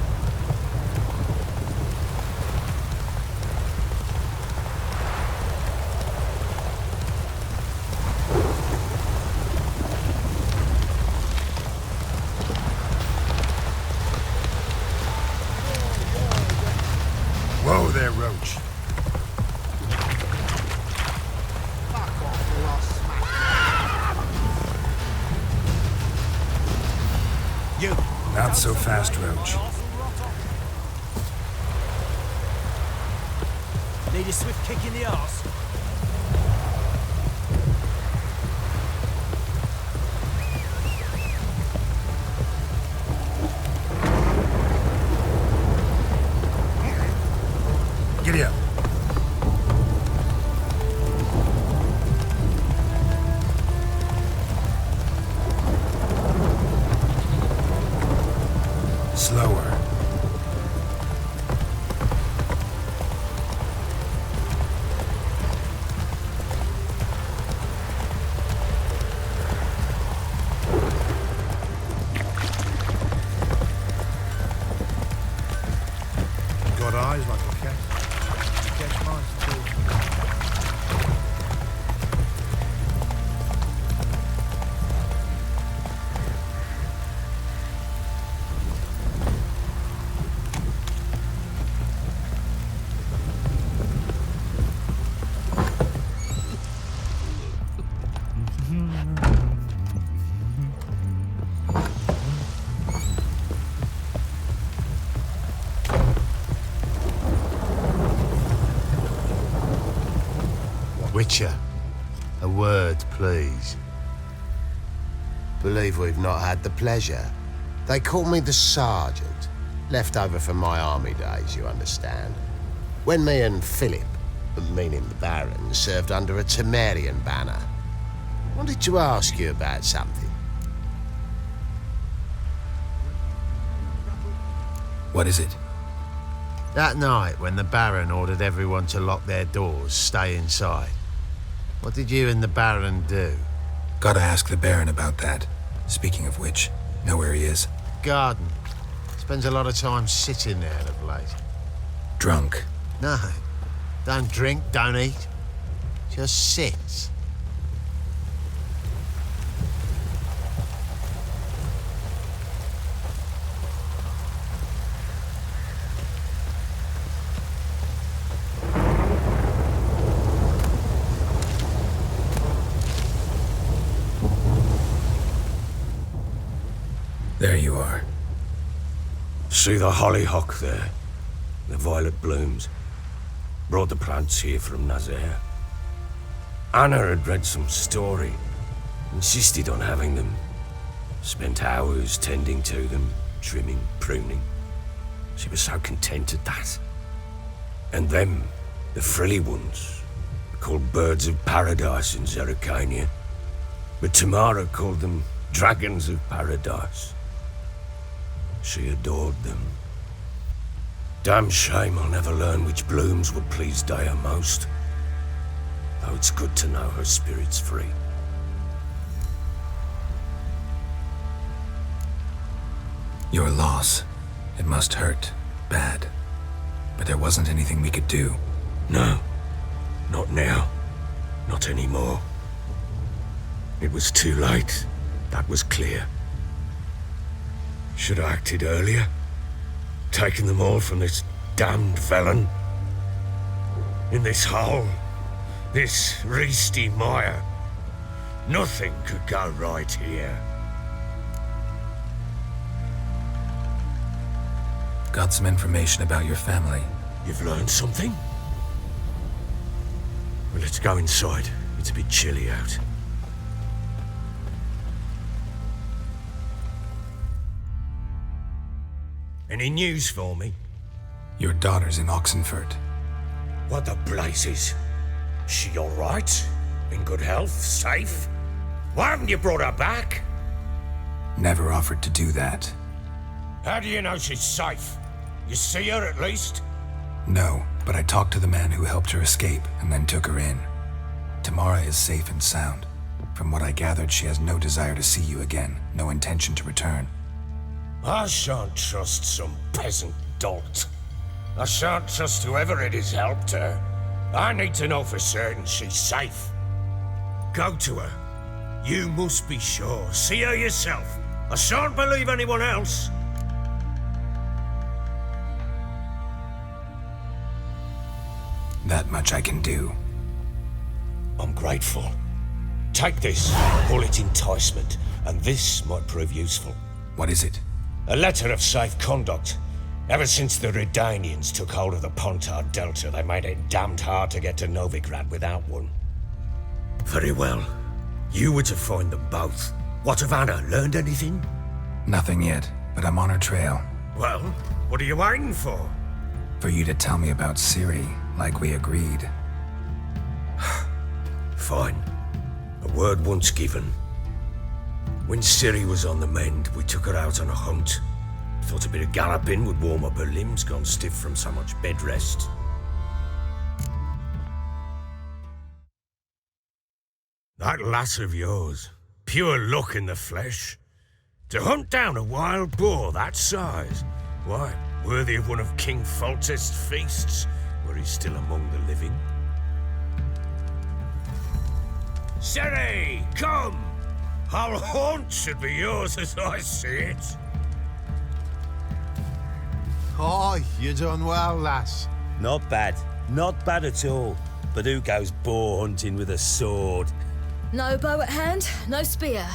Whoa there, Roach. You. Not so fast, Roach. Need a swift kick in the arse. Giddy up. Slower. Got eyes like a cat. Catch mice too. Witcher, a word, please. Believe we've not had the pleasure. They call me the Sergeant. Left over from my army days, you understand. When me and Philip, meaning the Baron, served under a Temerian banner. Wanted to ask you about something. What is it? That night when the Baron ordered everyone to lock their doors, stay inside. What did you and the Baron do? Gotta ask the Baron about that. Speaking of which, know where he is? Garden. Spends a lot of time sitting there of late. Drunk. No. Don't drink, don't eat. Just sits. There you are. See the hollyhock there? The violet blooms. Brought the plants here from Nazaire. Anna had read some story. Insisted on having them. Spent hours tending to them, trimming, pruning. She was so content at that. And them, the frilly ones, called birds of paradise in Zerrikania. But Tamara called them dragons of paradise. She adored them. Damn shame I'll never learn which blooms would please Dea most. Though it's good to know her spirit's free. Your loss. It must hurt. Bad. But there wasn't anything we could do. No. Not now. Not anymore. It was too late. That was clear. Should have acted earlier. Taken them all from this damned felon. In this hole. This reesty mire. Nothing could go right here. Got some information about your family. You've learned something? Well, let's go inside. It's a bit chilly out. Any news for me? Your daughter's in Oxenfurt. What the blazes? She all right? In good health? Safe? Why haven't you brought her back? Never offered to do that. How do you know she's safe? You see her at least? No, but I talked to the man who helped her escape and then took her in. Tamara is safe and sound. From what I gathered, she has no desire to see you again, no intention to return. I shan't trust some peasant dolt. I shan't trust whoever it is helped her. I need to know for certain she's safe. Go to her. You must be sure. See her yourself. I shan't believe anyone else. That much I can do. I'm grateful. Take this. Call it enticement, and this might prove useful. What is it? A letter of safe conduct. Ever since the Redanians took hold of the Pontard Delta, they made it damned hard to get to Novigrad without one. Very well. You were to find them both. What of Anna? Learned anything? Nothing yet, but I'm on her trail. Well, what are you waiting for? For you to tell me about Ciri, like we agreed. Fine. A word once given. When Ciri was on the mend, we took her out on a hunt. Thought a bit of galloping would warm up her limbs, gone stiff from so much bed rest. That lass of yours, pure luck in the flesh. To hunt down a wild boar that size, why, worthy of one of King Foltest's feasts, were he still among the living. Ciri, come! Our haunt should be yours as I see it. Oh, you done well, lass. Not bad. Not bad at all. But who goes boar hunting with a sword? No bow at hand, no spear.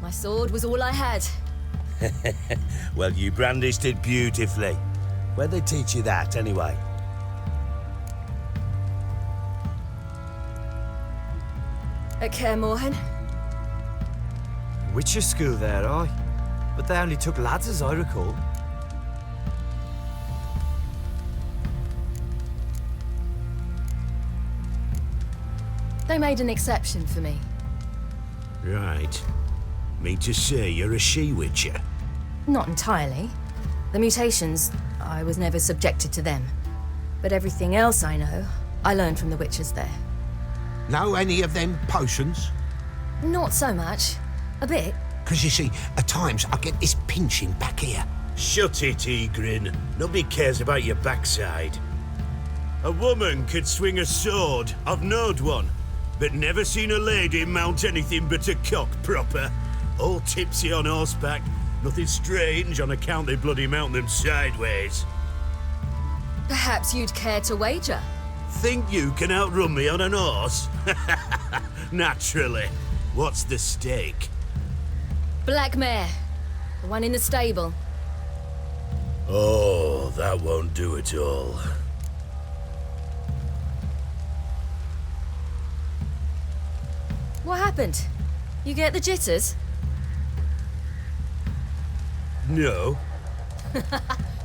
My sword was all I had. Well, you brandished it beautifully. Where'd they teach you that, anyway? At Kaer Morhen. Witcher school there, aye. But they only took lads, as I recall. They made an exception for me. Right. Mean to say you're a she-witcher? Not entirely. The mutations, I was never subjected to them. But everything else I know, I learned from the witches there. Know any of them potions? Not so much. A bit. Because you see, at times I get this pinching back here. Shut it, Egrin. Nobody cares about your backside. A woman could swing a sword. I've knowed one. But never seen a lady mount anything but a cock proper. All tipsy on horseback. Nothing strange on account they bloody mount them sideways. Perhaps you'd care to wager? Think you can outrun me on an horse? Naturally. What's the stake? Black mare. The one in the stable. Oh, that won't do it all. What happened? You get the jitters? No.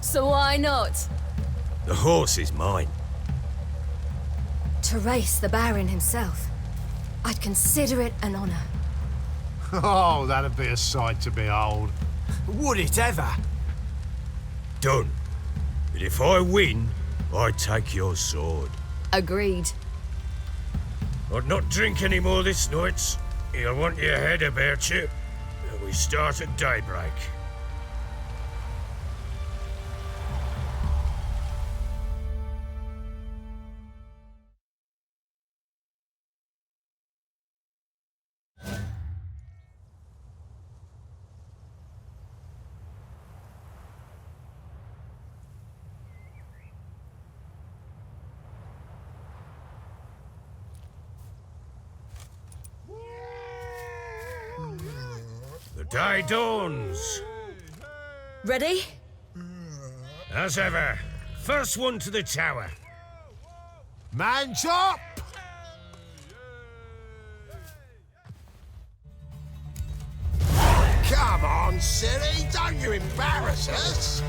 So why not? The horse is mine. To race the Baron himself. I'd consider it an honor. Oh, that'd be a sight to behold. Would it ever? Done. But if I win, I take your sword. Agreed. I'd not drink any more this night. You'll want your head about you. And we start at daybreak. The day dawns. Ready? As ever, first one to the tower. Man's up! Come on, silly, don't you embarrass us!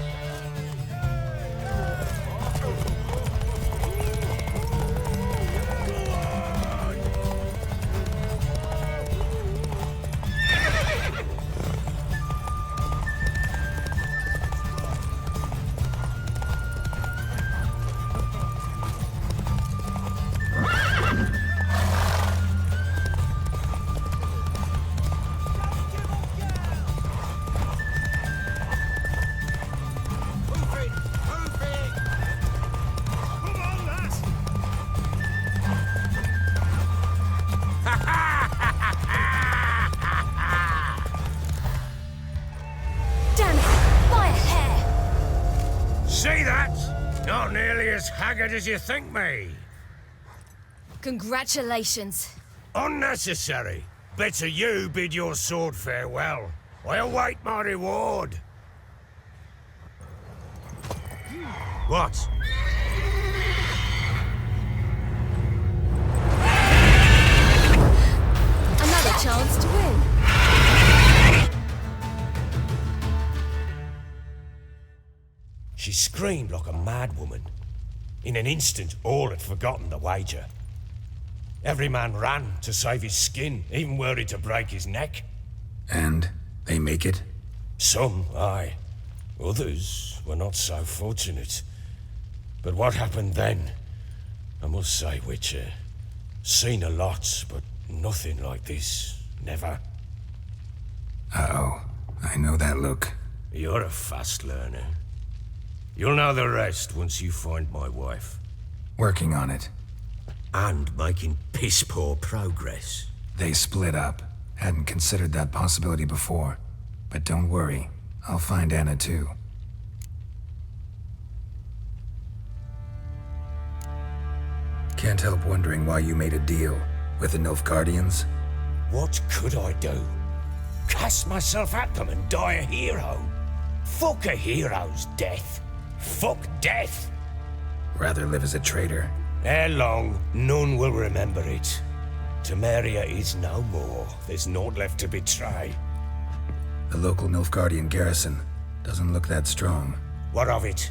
See that? Not nearly as haggard as you think me. Congratulations. Unnecessary. Better you bid your sword farewell. I await my reward. What? Another chance to win. She screamed like a mad woman. In an instant, all had forgotten the wager. Every man ran to save his skin, even worried to break his neck. And they make it? Some, aye. Others were not so fortunate. But what happened then? I must say, Witcher, seen a lot, but nothing like this. Never. Uh-oh. I know that look. You're a fast learner. You'll know the rest once you find my wife. Working on it. And making piss-poor progress. They split up. Hadn't considered that possibility before. But don't worry. I'll find Anna too. Can't help wondering why you made a deal with the Nilfgaardians. What could I do? Cast myself at them and die a hero? Fuck a hero's death. Fuck death. Rather live as a traitor. Ere long, none will remember it. Temeria is no more. There's naught left to betray. The local Nilfgaardian garrison doesn't look that strong. What of it?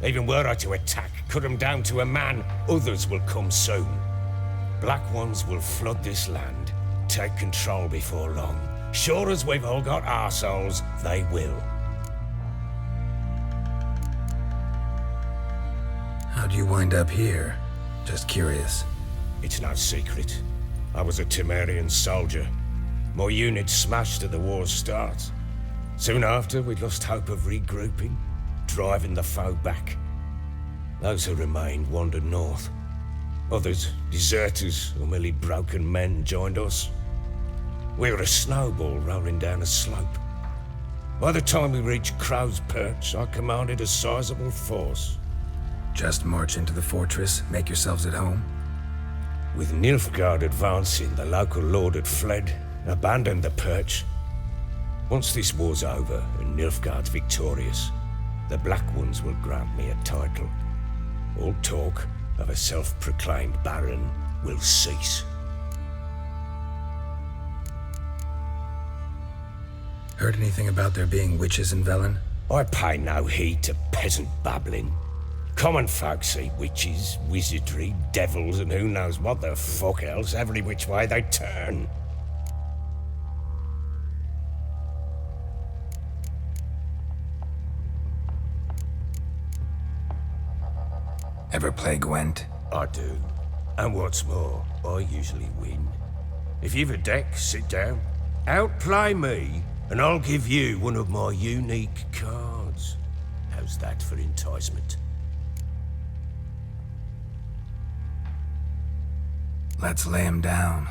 Even were I to attack, cut 'em down to a man, others will come soon. Black Ones will flood this land, take control before long. Sure as we've all got arseholes, they will. How'd you wind up here? Just curious. It's no secret. I was a Temerian soldier. My unit smashed at the war's start. Soon after, we lost hope of regrouping, driving the foe back. Those who remained wandered north. Others, deserters or merely broken men, joined us. We were a snowball rolling down a slope. By the time we reached Crow's Perch, I commanded a sizable force. Just march into the fortress, make yourselves at home? With Nilfgaard advancing, the local lord had fled, abandoned the Perch. Once this war's over and Nilfgaard's victorious, the Black Ones will grant me a title. All talk of a self-proclaimed baron will cease. Heard anything about there being witches in Velen? I pay no heed to peasant babbling. Common folk see witches, wizardry, devils, and who knows what the fuck else every which way they turn. Ever play Gwent? I do. And what's more, I usually win. If you've a deck, sit down. Outplay me, and I'll give you one of my unique cards. How's that for enticement? Let's lay him down.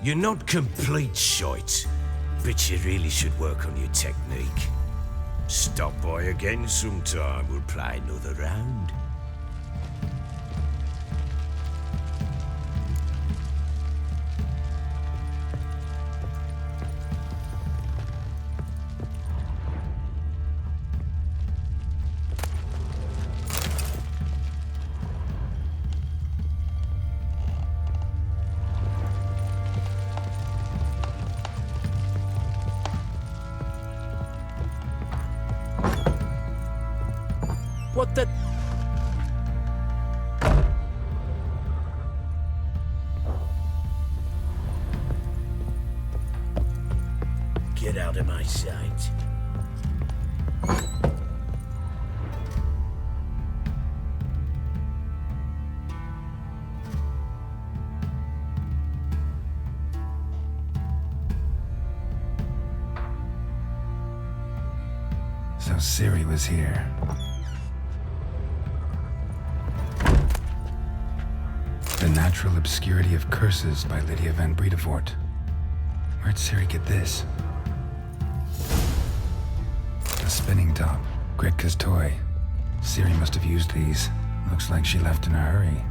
You're not complete shite, but you really should work on your technique. Stop by again sometime, we'll play another round. What the... Get out of my sight. So Ciri was here. The Natural Obscurity of Curses by Lydia van Bredevoort. Where'd Ciri get this? A spinning top. Gritka's toy. Ciri must have used these. Looks like she left in a hurry.